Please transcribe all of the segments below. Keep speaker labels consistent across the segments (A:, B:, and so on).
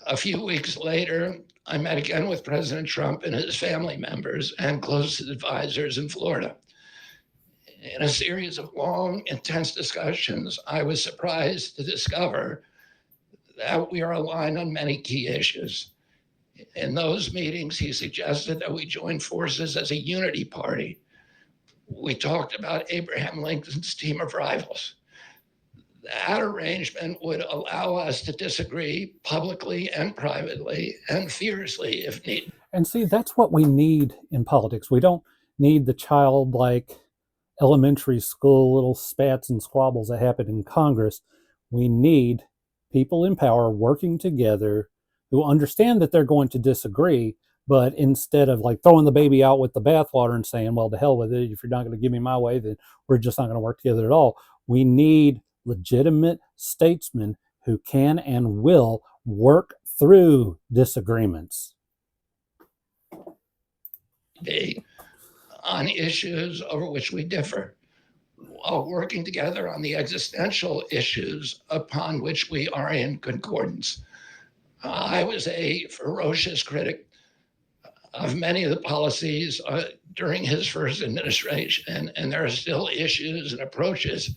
A: A few weeks later, I met again with President Trump and his family members and close advisors in Florida. In a series of long, intense discussions, I was surprised to discover that we are aligned on many key issues. In those meetings, he suggested that we join forces as a unity party. We talked about Abraham Lincoln's team of rivals. That arrangement would allow us to disagree publicly and privately and fiercely if needed.
B: And see, that's what we need in politics. We don't need the childlike elementary school little spats and squabbles that happen in Congress. We need people in power working together who understand that they're going to disagree, but instead of like throwing the baby out with the bathwater and saying, well, to hell with it, if you're not going to give me my way, then we're just not going to work together at all. We need legitimate statesmen who can and will work through disagreements.
A: On issues over which we differ, while working together on the existential issues upon which we are in concordance. I was a ferocious critic of many of the policies during his first administration, and there are still issues and approaches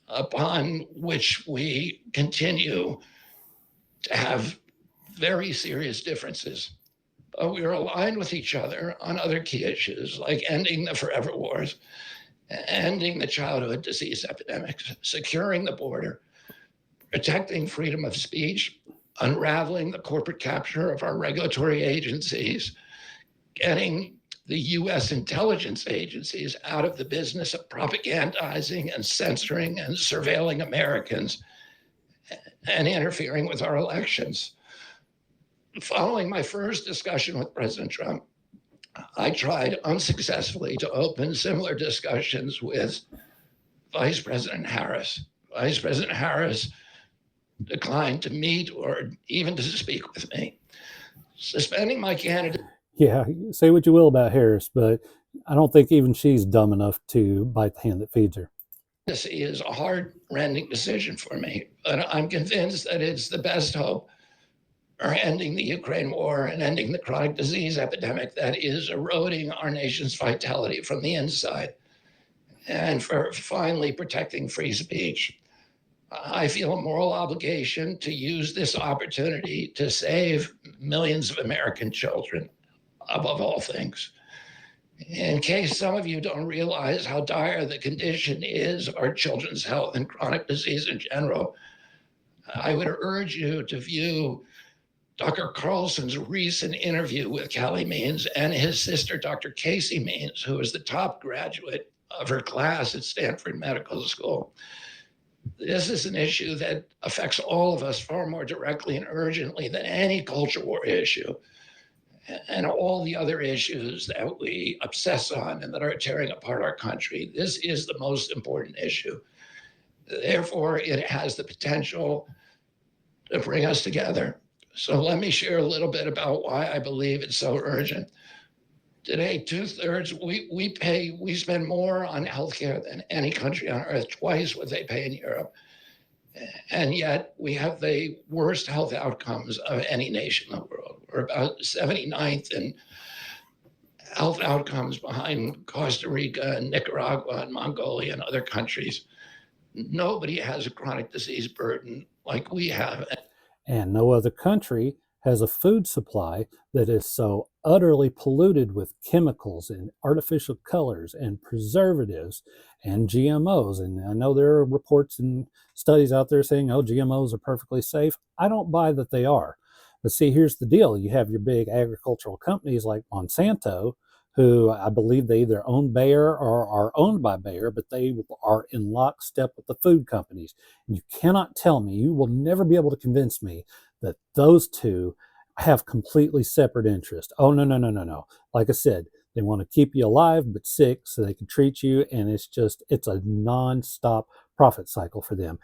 A: upon which we continue to have very serious differences. But we are aligned with each other on other key issues like ending the forever wars, ending the childhood disease epidemics, securing the border, protecting freedom of speech, unraveling the corporate capture of our regulatory agencies, getting the US intelligence agencies out of the business of propagandizing and censoring and surveilling Americans and interfering with our elections. Following my first discussion with President Trump, I tried unsuccessfully to open similar discussions with Vice President Harris. Vice President Harris declined to meet or even to speak with me. Suspending my candidate.
B: Yeah, say what you will about Harris, but I don't think even she's dumb enough to bite the hand that feeds her.
A: This is a heart-rending decision for me, but I'm convinced that it's the best hope for ending the Ukraine war and ending the chronic disease epidemic that is eroding our nation's vitality from the inside, and for finally protecting free speech. I feel a moral obligation to use this opportunity to save millions of American children, above all things. In case some of you don't realize how dire the condition is of our children's health and chronic disease in general, I would urge you to view Dr. Carlson's recent interview with Callie Means and his sister, Dr. Casey Means, who is the top graduate of her class at Stanford Medical School. This is an issue that affects all of us far more directly and urgently than any culture war issue and all the other issues that we obsess on and that are tearing apart our country. This is the most important issue. Therefore, it has the potential to bring us together. So let me share a little bit about why I believe it's so urgent. Today, 2/3, we spend more on healthcare than any country on earth, twice what they pay in Europe. And yet we have the worst health outcomes of any nation in the world. We're about 79th in health outcomes behind Costa Rica and Nicaragua and Mongolia and other countries. Nobody has a chronic disease burden like we have.
B: And no other country has a food supply that is so utterly polluted with chemicals and artificial colors and preservatives and GMOs. And I know there are reports and studies out there saying, oh, GMOs are perfectly safe. I don't buy that they are. But see, here's the deal. You have your big agricultural companies like Monsanto, who I believe they either own Bayer or are owned by Bayer, but they are in lockstep with the food companies. And you cannot tell me, you will never be able to convince me that those two have completely separate interests. Oh, no. Like I said, they want to keep you alive but sick so they can treat you, and it's a non-stop profit cycle for them.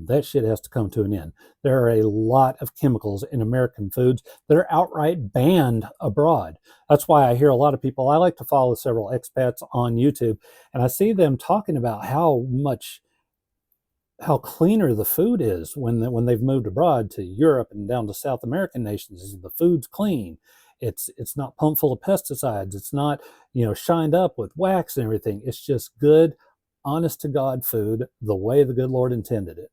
B: That shit has to come to an end. There are a lot of chemicals in American foods that are outright banned abroad. That's why I hear a lot of people, I like to follow several expats on YouTube, and I see them talking about how much how cleaner the food is when they've moved abroad to Europe and down to South American nations. The food's clean. It's not pumped full of pesticides. It's not, shined up with wax and everything. It's just good, honest to God food the way the good Lord intended it.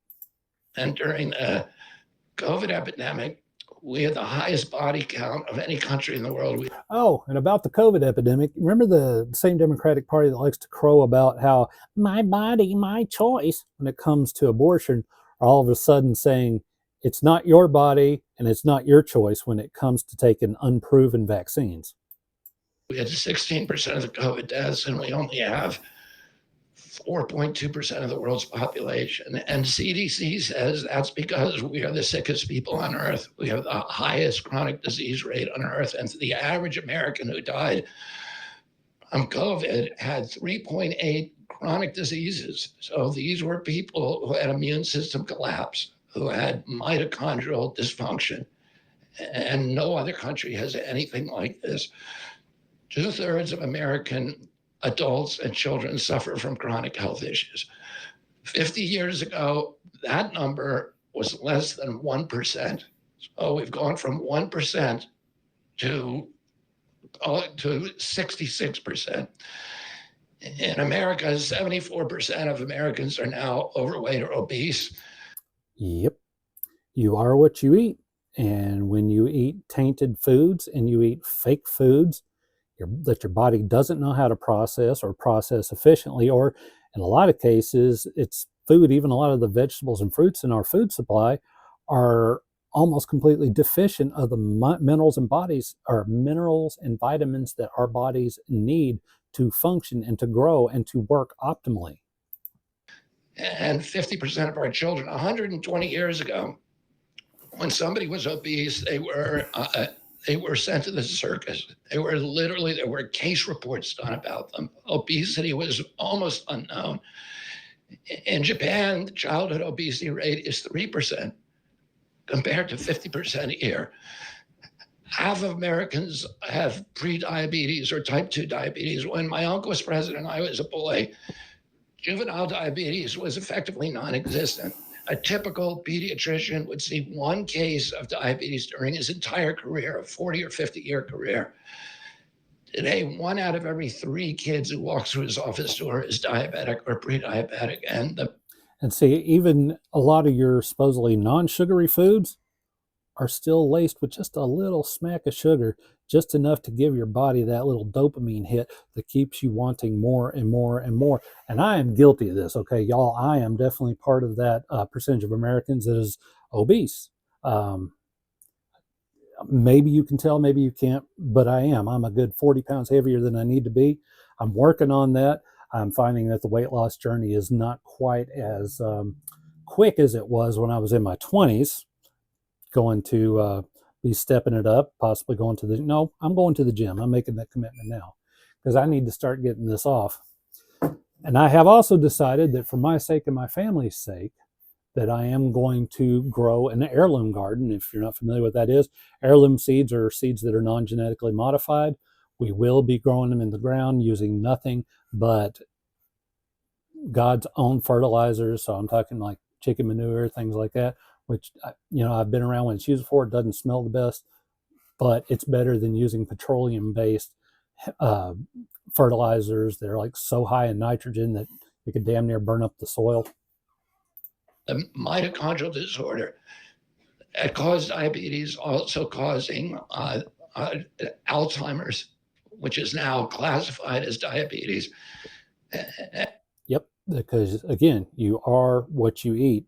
A: And during the COVID epidemic, we had the highest body count of any country in the world.
B: Oh, and about the COVID epidemic, remember the same Democratic Party that likes to crow about how my body, my choice when it comes to abortion, are all of a sudden saying it's not your body and it's not your choice when it comes to taking unproven vaccines.
A: We had 16% of the COVID deaths, and we only have 4.2% of the world's population. And CDC says that's because we are the sickest people on earth. We have the highest chronic disease rate on earth. And the average American who died from COVID had 3.8 chronic diseases. So these were people who had immune system collapse, who had mitochondrial dysfunction. And no other country has anything like this. 2/3 of American adults and children suffer from chronic health issues. 50 years ago, that number was less than 1%. So we've gone from 1% to 66%. In America, 74% of Americans are now overweight or obese.
B: Yep. You are what you eat. And when you eat tainted foods and you eat fake foods, that your body doesn't know how to process or process efficiently, or in a lot of cases, it's food, even a lot of the vegetables and fruits in our food supply are almost completely deficient of the minerals and vitamins that our bodies need to function and to grow and to work optimally.
A: And 50% of our children, 120 years ago, when somebody was obese, they were sent to the circus. There were case reports done about them. Obesity was almost unknown. In Japan, the childhood obesity rate is 3% compared to 50% here. Half of Americans have pre-diabetes or type 2 diabetes. When my uncle was president and I was a boy, juvenile diabetes was effectively non-existent. A typical pediatrician would see one case of diabetes during his entire career, a 40 or 50-year career. Today, 1 out of every 3 kids who walks through his office door is diabetic or pre-diabetic.
B: And see, even a lot of your supposedly non-sugary foods are still laced with just a little smack of sugar, just enough to give your body that little dopamine hit that keeps you wanting more and more and more. And I am guilty of this, okay, y'all. I am definitely part of that percentage of Americans that is obese. Maybe you can tell, maybe you can't, but I am. I'm a good 40 pounds heavier than I need to be. I'm working on that. I'm finding that the weight loss journey is not quite as quick as it was when I was in my 20s. Going to be stepping it up, possibly going to I'm going to the gym. I'm making that commitment now because I need to start getting this off. And I have also decided that for my sake and my family's sake, that I am going to grow an heirloom garden. If you're not familiar with what that is, heirloom seeds are seeds that are non-genetically modified. We will be growing them in the ground using nothing but God's own fertilizers. So I'm talking like chicken manure, things like that, which, I've been around when it's used for. It doesn't smell the best, but it's better than using petroleum-based fertilizers that are like so high in nitrogen that you could damn near burn up the soil.
A: The mitochondrial disorder that caused diabetes, also causing Alzheimer's, which is now classified as diabetes.
B: Yep, because again, you are what you eat.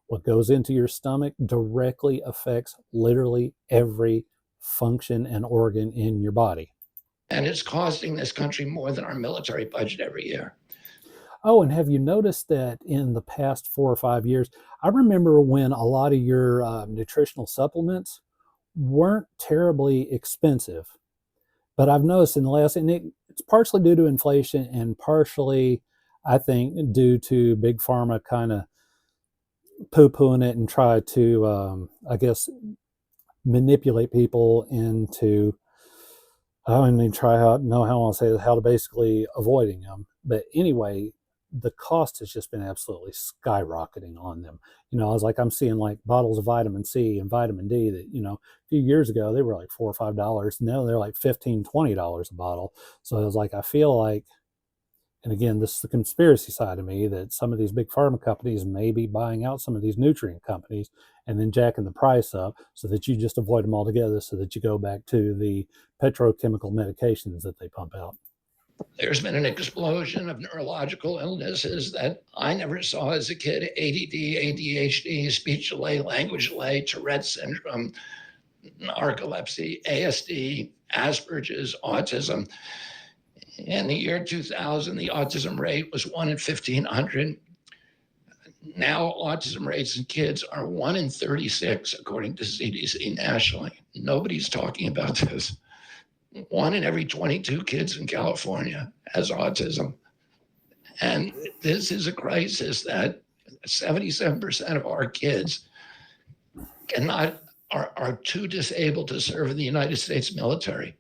B: What goes into your stomach directly affects literally every function and organ in your body.
A: And it's costing this country more than our military budget every year.
B: Oh, and have you noticed that in the past 4 or 5 years, I remember when a lot of your nutritional supplements weren't terribly expensive, but I've noticed in the last, and it's partially due to inflation and partially, I think, due to Big Pharma kind of poo-pooing it and try to, manipulate people into, I don't even know how I say it, how to basically avoiding them. But anyway, the cost has just been absolutely skyrocketing on them. I was like, I'm seeing like bottles of vitamin C and vitamin D that, a few years ago they were like $4 or $5. Now they're like $15, $20 a bottle. So I was like, I feel like, and again, this is the conspiracy side of me, that some of these big pharma companies may be buying out some of these nutrient companies and then jacking the price up so that you just avoid them altogether, so that you go back to the petrochemical medications that they pump out.
A: There's been an explosion of neurological illnesses that I never saw as a kid: ADD, ADHD, speech delay, language delay, Tourette's syndrome, narcolepsy, ASD, Asperger's, autism. In the year 2000, the autism rate was 1 in 1,500. Now, autism rates in kids are 1 in 36, according to CDC nationally. Nobody's talking about this. 1 in every 22 kids in California has autism. And this is a crisis that 77% of our kids are too disabled to serve in the United States military.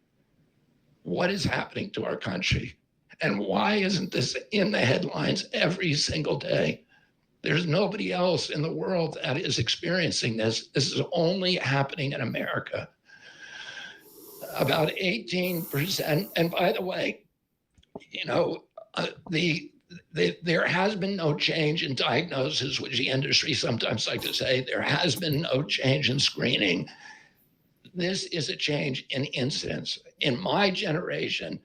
A: What is happening to our country? And why isn't this in the headlines every single day? There's nobody else in the world that is experiencing this. This is only happening in America. About 18%. And by the way, there has been no change in diagnosis, which the industry sometimes like to say. There has been no change in screening. This is a change in incidence. In my generation,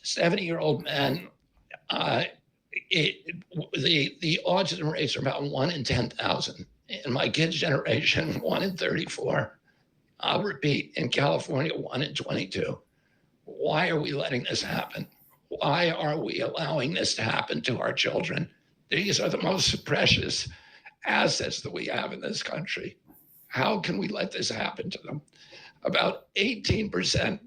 A: 70-year-old men, the autism rates are about 1 in 10,000. In my kids' generation, 1 in 34. I'll repeat, in California, 1 in 22. Why are we letting this happen? Why are we allowing this to happen to our children? These are the most precious assets that we have in this country. How can we let this happen to them? About 18%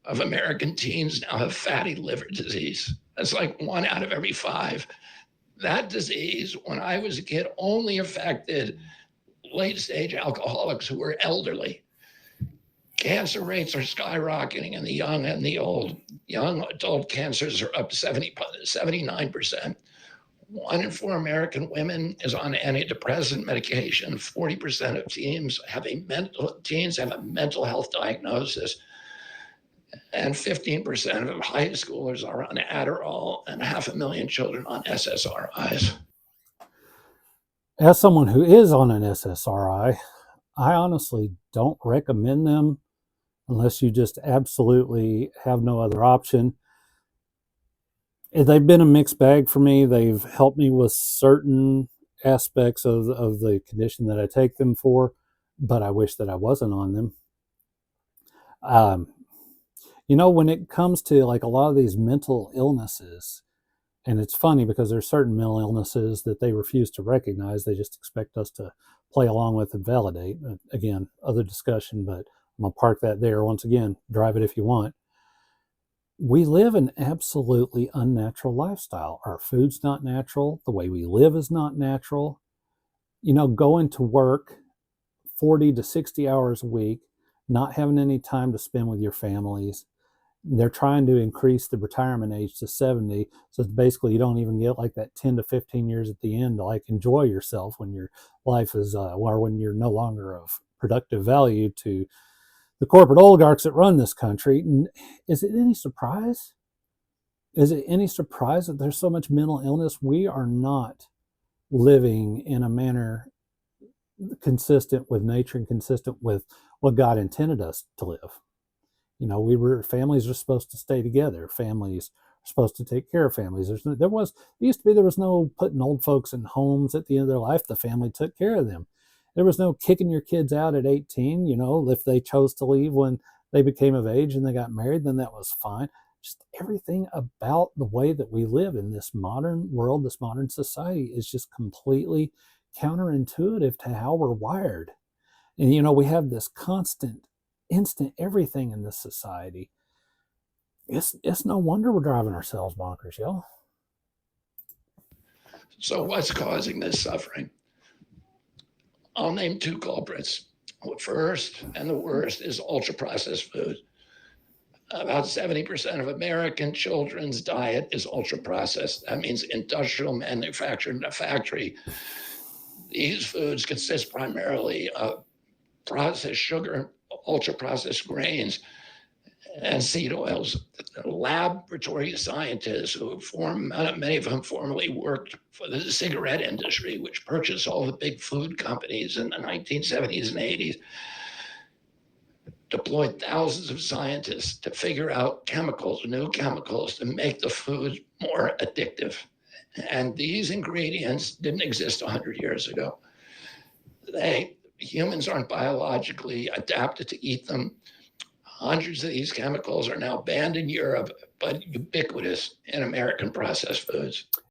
A: of American teens now have fatty liver disease. That's like 1 out of every 5. That disease, when I was a kid, only affected late-stage alcoholics who were elderly. Cancer rates are skyrocketing in the young and the old. Young adult cancers are up 79%. 1 in 4 American women is on antidepressant medication. 40% of teens have a mental health diagnosis. And 15% of high schoolers are on Adderall, and 500,000 children on SSRIs.
B: As someone who is on an SSRI, I honestly don't recommend them unless you just absolutely have no other option. They've been a mixed bag for me. They've helped me with certain aspects of the condition that I take them for, but I wish that I wasn't on them. When it comes to like a lot of these mental illnesses, and it's funny because there's certain mental illnesses that they refuse to recognize. They just expect us to play along with and validate. Again, other discussion, but I'm going to park that there. Once again, drive it if you want. We live an absolutely unnatural lifestyle. Our food's not natural. The way we live is not natural. Going to work 40 to 60 hours a week, not having any time to spend with your families. They're trying to increase the retirement age to 70. So basically you don't even get like that 10 to 15 years at the end to like enjoy yourself when your life is, or when you're no longer of productive value to the corporate oligarchs that run this country. Is it any surprise? Is it any surprise that there's so much mental illness? We are not living in a manner consistent with nature and consistent with what God intended us to live. Families are supposed to stay together. Families are supposed to take care of families. There was no putting old folks in homes at the end of their life. The family took care of them. There was no kicking your kids out at 18. If they chose to leave when they became of age and they got married, then that was fine. Just everything about the way that we live in this modern world, this modern society, is just completely counterintuitive to how we're wired. And we have this constant, instant everything in this society. It's no wonder we're driving ourselves bonkers, y'all.
A: So what's causing this suffering? I'll name 2 culprits. First and the worst is ultra-processed food. About 70% of American children's diet is ultra processed. That means industrial manufactured in a factory. These foods consist primarily of processed sugar, ultra processed grains, and seed oils. Laboratory scientists who many of them formerly worked for the cigarette industry, which purchased all the big food companies in the 1970s and 80s, deployed thousands of scientists to figure out new chemicals to make the food more addictive. And these ingredients didn't exist 100 years ago. Humans aren't biologically adapted to eat them. Hundreds of these chemicals are now banned in Europe, but ubiquitous in American processed foods.